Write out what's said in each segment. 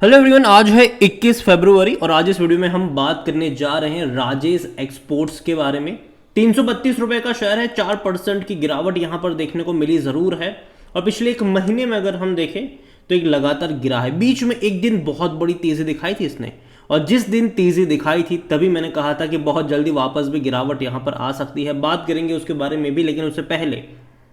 Hello everyone, आज है 21 फरवरी और आज इस वीडियो में हम बात करने जा रहे हैं राजेश एक्सपोर्ट्स के बारे में। 332 रुपए का शेयर है, 4% की गिरावट यहां पर देखने को मिली ज़रूर है। और पिछले एक महीने में अगर हम देखें तो एक लगातार गिरा है। बीच में एक दिन बहुत बड़ी तेज़ी दिखाई थी इसने, और जिस दिन तेज़ी दिखाई थी तभी मैंने कहा था कि बहुत जल्दी वापस भी गिरावट यहां पर आ सकती है। बात करेंगे उसके बारे में भी, लेकिन उससे पहले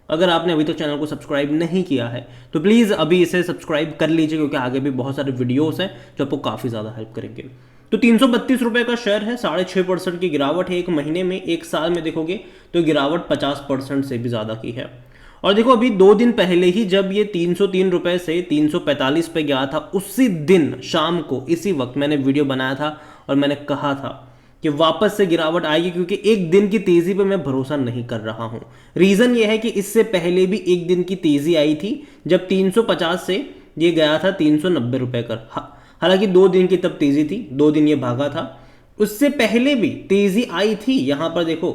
अगर आपने अभी तक चैनल को सब्सक्राइब नहीं किया है तो प्लीज़ अभी इसे सब्सक्राइब कर लीजिए, क्योंकि आगे भी बहुत सारे वीडियोस हैं जो आपको काफ़ी ज़्यादा हेल्प करेंगे। तो 332 रुपये का शेयर है, 6.5% की गिरावट है एक महीने में। एक साल में देखोगे तो गिरावट 50% से भी ज़्यादा की है। और देखो, अभी 2 दिन पहले ही जब ये 303 रुपये से 345 पे गया था, उसी दिन शाम को इसी वक्त मैंने वीडियो बनाया था और मैंने कहा था कि वापस से गिरावट आएगी, क्योंकि एक दिन की तेजी पे मैं भरोसा नहीं कर रहा हूं। रीजन ये है कि इससे पहले भी एक दिन की तेजी आई थी जब 350 से ये गया था 390 रुपए कर। हालांकि 2 दिन की तब तेजी थी, 2 दिन ये भागा था। उससे पहले भी तेजी आई थी, यहां पर देखो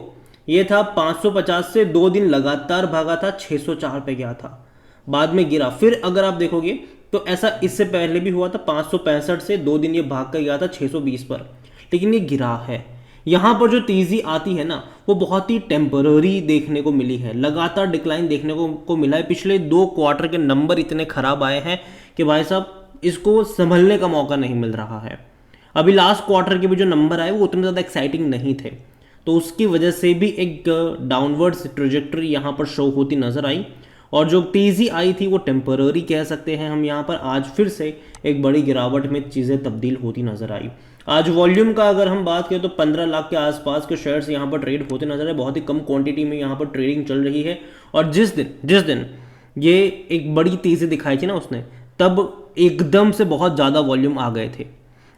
ये था 550 से 2 दिन लगातार भागा था, 604 पे गया था, बाद में गिरा। फिर अगर आप देखोगे तो ऐसा इससे पहले भी हुआ था, 565 से 2 दिन ये भाग कर गया था 620 पर, लेकिन ये गिरा है। यहाँ पर जो तेज़ी आती है ना, वो बहुत ही टेम्पररी देखने को मिली है। लगातार डिक्लाइन देखने को मिला है। पिछले 2 क्वार्टर के नंबर इतने खराब आए हैं कि भाई साहब इसको संभलने का मौका नहीं मिल रहा है। अभी लास्ट क्वार्टर के भी जो नंबर आए वो उतने ज़्यादा एक्साइटिंग नहीं थे, तो उसकी वजह से भी एक डाउनवर्ड्स ट्रेजेक्टरी यहाँ पर शो होती नजर आई। और जो तेज़ी आई थी वो टेम्पररी कह सकते हैं हम यहाँ पर। आज फिर से एक बड़ी गिरावट में चीज़ें तब्दील होती नजर आई। आज वॉल्यूम का अगर हम बात करें तो 15 लाख के आसपास के शेयर्स यहाँ पर ट्रेड होते नजर आए। बहुत ही कम क्वांटिटी में यहाँ पर ट्रेडिंग चल रही है। और जिस दिन ये एक बड़ी तेज़ी दिखाई थी ना उसने, तब एकदम से बहुत ज़्यादा वॉल्यूम आ गए थे।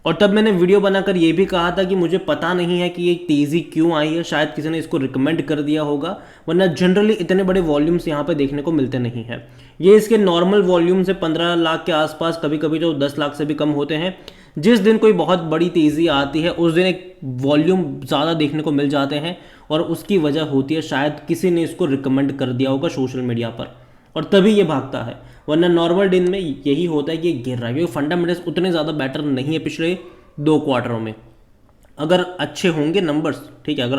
और तब मैंने वीडियो बनाकर ये भी कहा था कि मुझे पता नहीं है कि ये तेज़ी क्यों आई है, शायद किसी ने इसको रिकमेंड कर दिया होगा, वरना जनरली इतने बड़े वॉल्यूम्स यहाँ पे देखने को मिलते नहीं हैं। ये इसके नॉर्मल वॉल्यूम से 15 लाख के आसपास, कभी कभी तो 10 लाख से भी कम होते हैं। जिस दिन कोई बहुत बड़ी तेज़ी आती है उस दिन एक वॉल्यूम ज़्यादा देखने को मिल जाते हैं, और उसकी वजह होती है शायद किसी ने इसको रिकमेंड कर दिया होगा सोशल मीडिया पर, और तभी ये भागता है। वरना नॉर्मल दिन में यही होता है कि ये गिर रहा है, क्योंकि फंडामेंटल्स उतने ज़्यादा बेटर नहीं है पिछले 2 क्वार्टरों में। अगर अच्छे होंगे नंबर्स, ठीक है,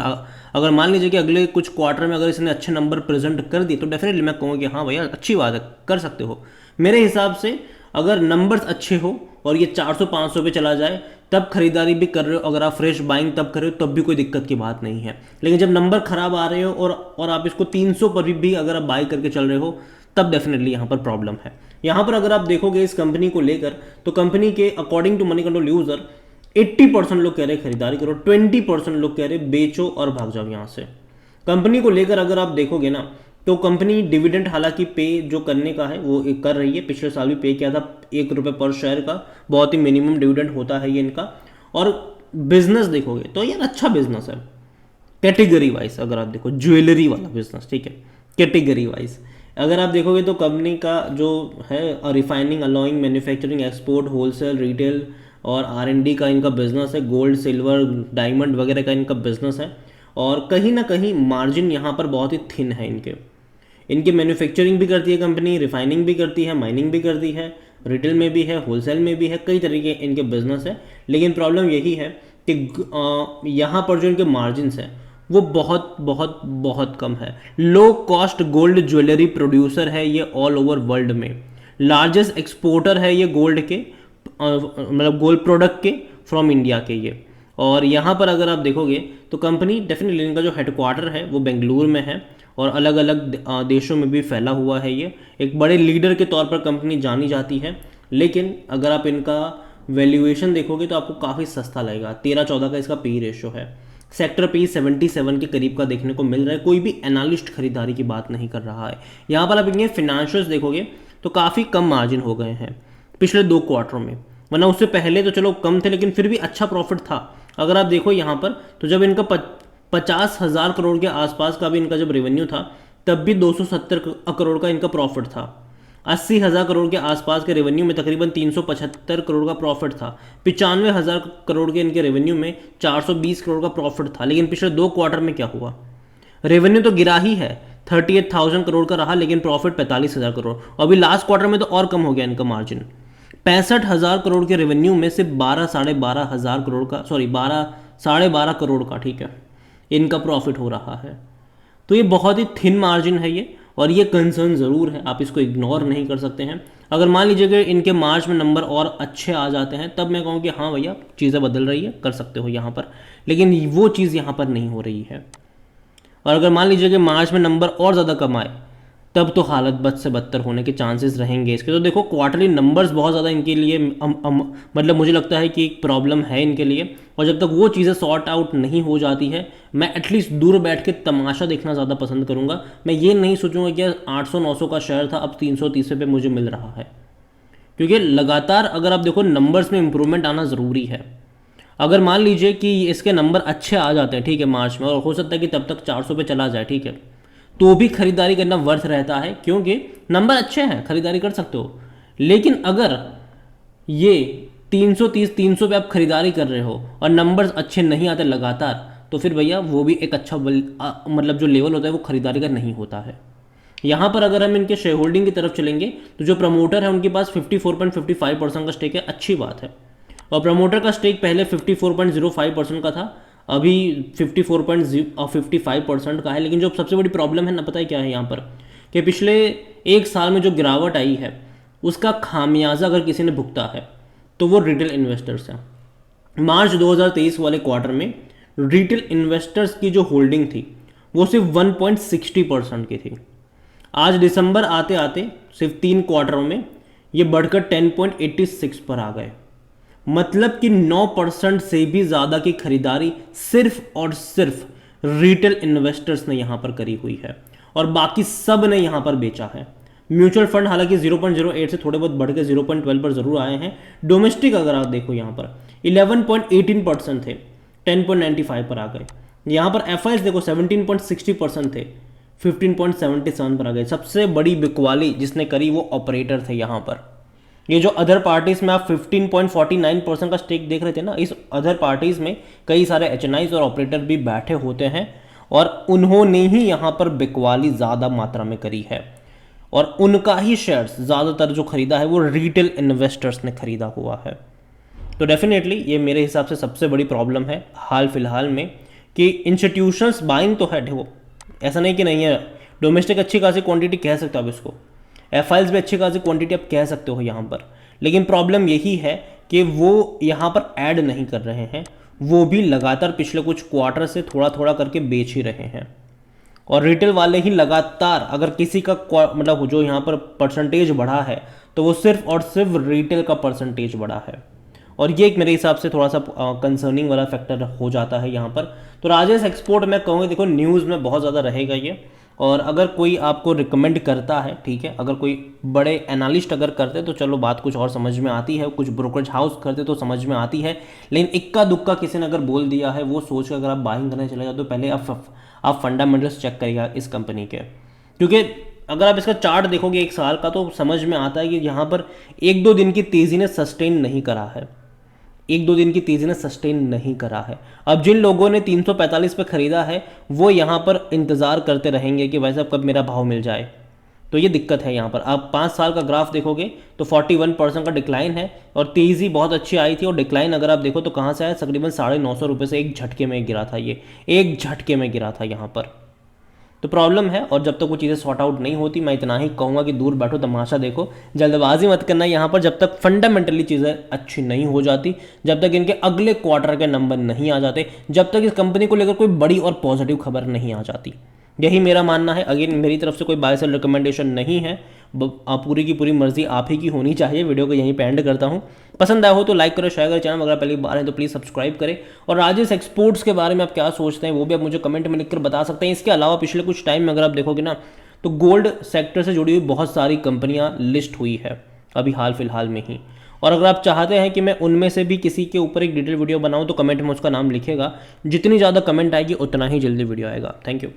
अगर मान लीजिए कि अगले कुछ क्वार्टर में अगर इसने अच्छे नंबर प्रेजेंट कर दिए तो डेफिनेटली मैं कहूँगा कि हाँ भैया अच्छी बात है, कर सकते हो। मेरे हिसाब से अगर नंबर्स अच्छे हो और ये 400-500 पे चला जाए तब खरीदारी भी कर रहे हो, अगर आप फ्रेश बाइंग तब कर रहे हो तब भी कोई दिक्कत की बात नहीं है। लेकिन जब नंबर खराब आ रहे हो और आप इसको 300 पर भी अगर आप बाई करके चल रहे हो, तब डेफिनेटली यहाँ पर प्रॉब्लम है। यहाँ पर अगर आप देखोगे इस कंपनी को लेकर, तो कंपनी के according to Moneycontrol user 80% लोग कह रहे खरीदारी करो, 20% लोग कह रहे बेचो और भाग जाओ यहाँ से। कंपनी को लेकर अगर आप देखोगे ना, तो कंपनी डिविडेंड हालांकि पे जो करने का है वो कर रही है। पिछले साल भी पे किया था 1 रुपये पर शेयर का, बहुत ही मिनिमम डिविडेंड होता है ये इनका। और बिजनेस देखोगे तो यार अच्छा बिजनेस है कैटेगरी वाइज। अगर आप देखो ज्वेलरी वाला बिजनेस, ठीक है, कैटेगरी वाइज अगर आप देखोगे तो कंपनी का जो है refining, alloying, manufacturing, export, wholesale, retail और R&D का इनका बिजनेस है। गोल्ड, सिल्वर, डायमंड वगैरह का इनका बिजनेस है। और कहीं ना कहीं मार्जिन यहाँ पर बहुत ही थिन है इनके मैन्युफैक्चरिंग भी करती है कंपनी, रिफाइनिंग भी करती है, माइनिंग भी करती है, रिटेल में भी है, होलसेल में भी है, कई तरीके इनके बिजनेस है। लेकिन प्रॉब्लम यही है कि यहाँ पर जो इनके मार्जिन्स हैं वो बहुत बहुत बहुत कम है। Low cost gold jewellery producer है ये ऑल ओवर वर्ल्ड में। लार्जेस्ट एक्सपोर्टर है ये गोल्ड के, मतलब गोल्ड प्रोडक्ट के फ्रॉम इंडिया के ये। और यहाँ पर अगर आप देखोगे तो कंपनी डेफिनेटली इनका जो हेडक्वार्टर है वो बेंगलुरु में है, और अलग अलग देशों में भी फैला हुआ है। ये एक बड़े लीडर के तौर पर कंपनी जानी जाती है। लेकिन अगर आप इनका वैल्यूएशन देखोगे तो आपको काफ़ी सस्ता लगेगा। 13-14 का इसका पी रेशो है। सेक्टर पी 77 के करीब का देखने को मिल रहा है। कोई भी एनालिस्ट खरीदारी की बात नहीं कर रहा है। यहाँ पर आप इनके फिनेंशियल्स देखोगे तो काफ़ी कम मार्जिन हो गए हैं पिछले 2 क्वार्टरों में, वरना उससे पहले तो चलो कम थे लेकिन फिर भी अच्छा प्रॉफिट था। अगर आप देखो यहाँ पर तो जब इनका 50,000 करोड़ के आसपास का भी इनका जब रेवेन्यू था, तब भी 270 करोड़ का इनका प्रॉफिट था। 80,000 करोड़ के आसपास के रेवेन्यू में तकरीबन 375 करोड़ का प्रॉफिट था। 95,000 करोड़ के इनके रेवेन्यू में 420 करोड़ का प्रॉफिट था। लेकिन पिछले 2 क्वार्टर में क्या हुआ, रेवेन्यू तो गिरा ही है, 38,000 करोड़ का रहा, लेकिन प्रॉफिट 45,000 करोड़। अभी लास्ट क्वार्टर में तो और कम हो गया इनका मार्जिन। 65,000 करोड़ के रेवेन्यू में सिर्फ 12-12,500 करोड़ का, सॉरी 12-12.5 करोड़ का, ठीक है, इनका प्रॉफिट हो रहा है। तो ये बहुत ही थिन मार्जिन है ये, और ये कंसर्न ज़रूर है, आप इसको इग्नोर नहीं कर सकते हैं। अगर मान लीजिए कि इनके मार्च में नंबर और अच्छे आ जाते हैं, तब मैं कहूँ कि हाँ भैया चीज़ें बदल रही है, कर सकते हो यहाँ पर, लेकिन वो चीज़ यहाँ पर नहीं हो रही है। और अगर मान लीजिए कि मार्च में नंबर और ज़्यादा कम आए, तब तो हालत बद से बदतर होने के चांसेस रहेंगे इसके। तो देखो क्वार्टरली नंबर्स बहुत ज़्यादा इनके लिए मतलब मुझे लगता है कि एक प्रॉब्लम है इनके लिए, और जब तक वो चीज़ें सॉर्ट आउट नहीं हो जाती है, मैं एटलीस्ट दूर बैठ के तमाशा देखना ज़्यादा पसंद करूँगा। मैं ये नहीं सोचूंगा कि 800-900 का शेयर था, अब 330 पे मुझे मिल रहा है, क्योंकि लगातार अगर आप देखो नंबर्स में इंप्रूवमेंट आना ज़रूरी है। अगर मान लीजिए कि इसके नंबर अच्छे आ जाते हैं, ठीक है, मार्च में, और हो सकता है कि तब तक 400 पे चला जाए, ठीक है, तो भी खरीदारी करना वर्थ रहता है, क्योंकि नंबर अच्छे हैं, खरीदारी कर सकते हो। लेकिन अगर ये 330-300 पे आप खरीदारी कर रहे हो और नंबर्स अच्छे नहीं आते लगातार, तो फिर भैया वो भी एक अच्छा मतलब जो लेवल होता है वो खरीदारी का नहीं होता है। यहाँ पर अगर हम इनके शेयर होल्डिंग की तरफ चलेंगे, तो जो प्रमोटर है उनके पास 54.55% का स्टेक है, अच्छी बात है। और प्रमोटर का स्टेक पहले 54.05% का था, अभी 54.55% का है। लेकिन जो सबसे बड़ी प्रॉब्लम है ना, पता है क्या है यहाँ पर, कि पिछले एक साल में जो गिरावट आई है उसका खामियाजा अगर किसी ने भुगता है तो वो रिटेल इन्वेस्टर्स हैं। मार्च 2023 वाले क्वार्टर में रिटेल इन्वेस्टर्स की जो होल्डिंग थी वो सिर्फ 1.60% की थी। आज दिसंबर आते आते सिर्फ 3 क्वार्टरों में ये बढ़कर 10.86 पर आ गए। मतलब कि 9% से भी ज़्यादा की खरीदारी सिर्फ और सिर्फ रिटेल इन्वेस्टर्स ने यहाँ पर करी हुई है, और बाकी सब ने यहाँ पर बेचा है। म्यूचुअल फंड हालांकि 0.08 से थोड़े बहुत बढ़ के 0.12 पर जरूर आए हैं। डोमेस्टिक अगर आप देखो यहाँ पर 11.18% थे, 10.95 पर आ गए। यहाँ पर एफआईएस देखो 17.60% थे, 15.77 पर आ गए। सबसे बड़ी बिकवाली जिसने करी वो ऑपरेटर थे यहाँ पर। ये जो अदर पार्टीज में आप 15.49% का स्टेक देख रहे थे ना, इस अदर पार्टीज में कई सारे एचएनआईज और ऑपरेटर भी बैठे होते हैं, और उन्होंने ही यहाँ पर बिकवाली ज़्यादा मात्रा में करी है, और उनका ही शेयर्स ज़्यादातर जो खरीदा है वो रिटेल इन्वेस्टर्स ने खरीदा हुआ है। तो डेफिनेटली ये मेरे हिसाब से सबसे बड़ी प्रॉब्लम है हाल फिलहाल में, कि इंस्टीट्यूशंस बाइंग तो है, वो ऐसा नहीं कि नहीं है। डोमेस्टिक अच्छी खासी क्वांटिटी कह सकते हो आप इसको, एफआईएल्स भी अच्छी खासी क्वांटिटी आप कह सकते हो यहाँ पर, लेकिन प्रॉब्लम यही है कि वो यहाँ पर ऐड नहीं कर रहे हैं, वो भी लगातार पिछले कुछ क्वार्टर से थोड़ा थोड़ा करके बेच ही रहे हैं। और रिटेल वाले ही लगातार, अगर किसी का मतलब जो यहाँ पर परसेंटेज बढ़ा है तो वो सिर्फ और सिर्फ रिटेल का परसेंटेज बढ़ा है, और ये एक मेरे हिसाब से थोड़ा सा कंसर्निंग वाला फैक्टर हो जाता है यहाँ पर। तो राजेश एक्सपोर्ट मैं कहूँगा देखो न्यूज़ में बहुत ज़्यादा रहेगा ये, और अगर कोई आपको रिकमेंड करता है, ठीक है, अगर कोई बड़े एनालिस्ट अगर करते तो चलो बात कुछ और समझ में आती है, कुछ ब्रोकरेज हाउस करते तो समझ में आती है, लेकिन इक्का दुक्का किसी ने अगर बोल दिया है, वो सोच कर अगर आप बाइंग करने चले जाओ तो पहले आप फंडामेंटल्स चेक करिएगा इस कंपनी के, क्योंकि अगर आप इसका चार्ट देखोगे एक साल का तो समझ में आता है कि यहाँ पर 1-2 दिन की तेज़ी ने सस्टेन नहीं करा है, 1-2 दिन की तेज़ी ने सस्टेन नहीं करा है। अब जिन लोगों ने 345 पे ख़रीदा है वो यहाँ पर इंतज़ार करते रहेंगे कि भाई साहब कब मेरा भाव मिल जाए, तो ये दिक्कत है यहाँ पर। आप 5 साल का ग्राफ देखोगे तो 41% का डिक्लाइन है, और तेज़ी बहुत अच्छी आई थी, और डिक्लाइन अगर आप देखो तो कहाँ से आया, तकरीबन 950 रुपये से एक झटके में गिरा था, ये एक झटके में गिरा था यहाँ पर। तो प्रॉब्लम है, और जब तक वो चीज़ें सॉर्ट आउट नहीं होती, मैं इतना ही कहूँगा कि दूर बैठो, तमाशा देखो, जल्दबाजी मत करना यहाँ पर, जब तक फंडामेंटली चीज़ें अच्छी नहीं हो जाती, जब तक इनके अगले क्वार्टर के नंबर नहीं आ जाते, जब तक इस कंपनी को लेकर कोई बड़ी और पॉजिटिव खबर नहीं आ जाती। यही मेरा मानना है। अगेन मेरी तरफ से कोई बाय सेल रिकमेंडेशन नहीं है, पूरी की पूरी मर्जी आप ही की होनी चाहिए। वीडियो को यहीं पे एंड करता हूँ। पसंद आया हो तो लाइक करो, शेयर करो, चैनल अगर पहली बार है तो प्लीज़ सब्सक्राइब करें। और राजेश एक्सपोर्ट्स के बारे में आप क्या सोचते हैं वो भी आप मुझे कमेंट में लिखकर बता सकते हैं। इसके अलावा पिछले कुछ टाइम में अगर आप देखोगे ना तो गोल्ड सेक्टर से जुड़ी हुई बहुत सारी कंपनियाँ लिस्ट हुई है अभी हाल फिलहाल में ही। और अगर आप चाहते हैं कि मैं उनमें से भी किसी के ऊपर एक डिटेल वीडियो बनाऊं तो कमेंट में उसका नाम लिखेगा। जितनी ज़्यादा कमेंट आएगी उतना ही जल्दी वीडियो आएगा। Thank you.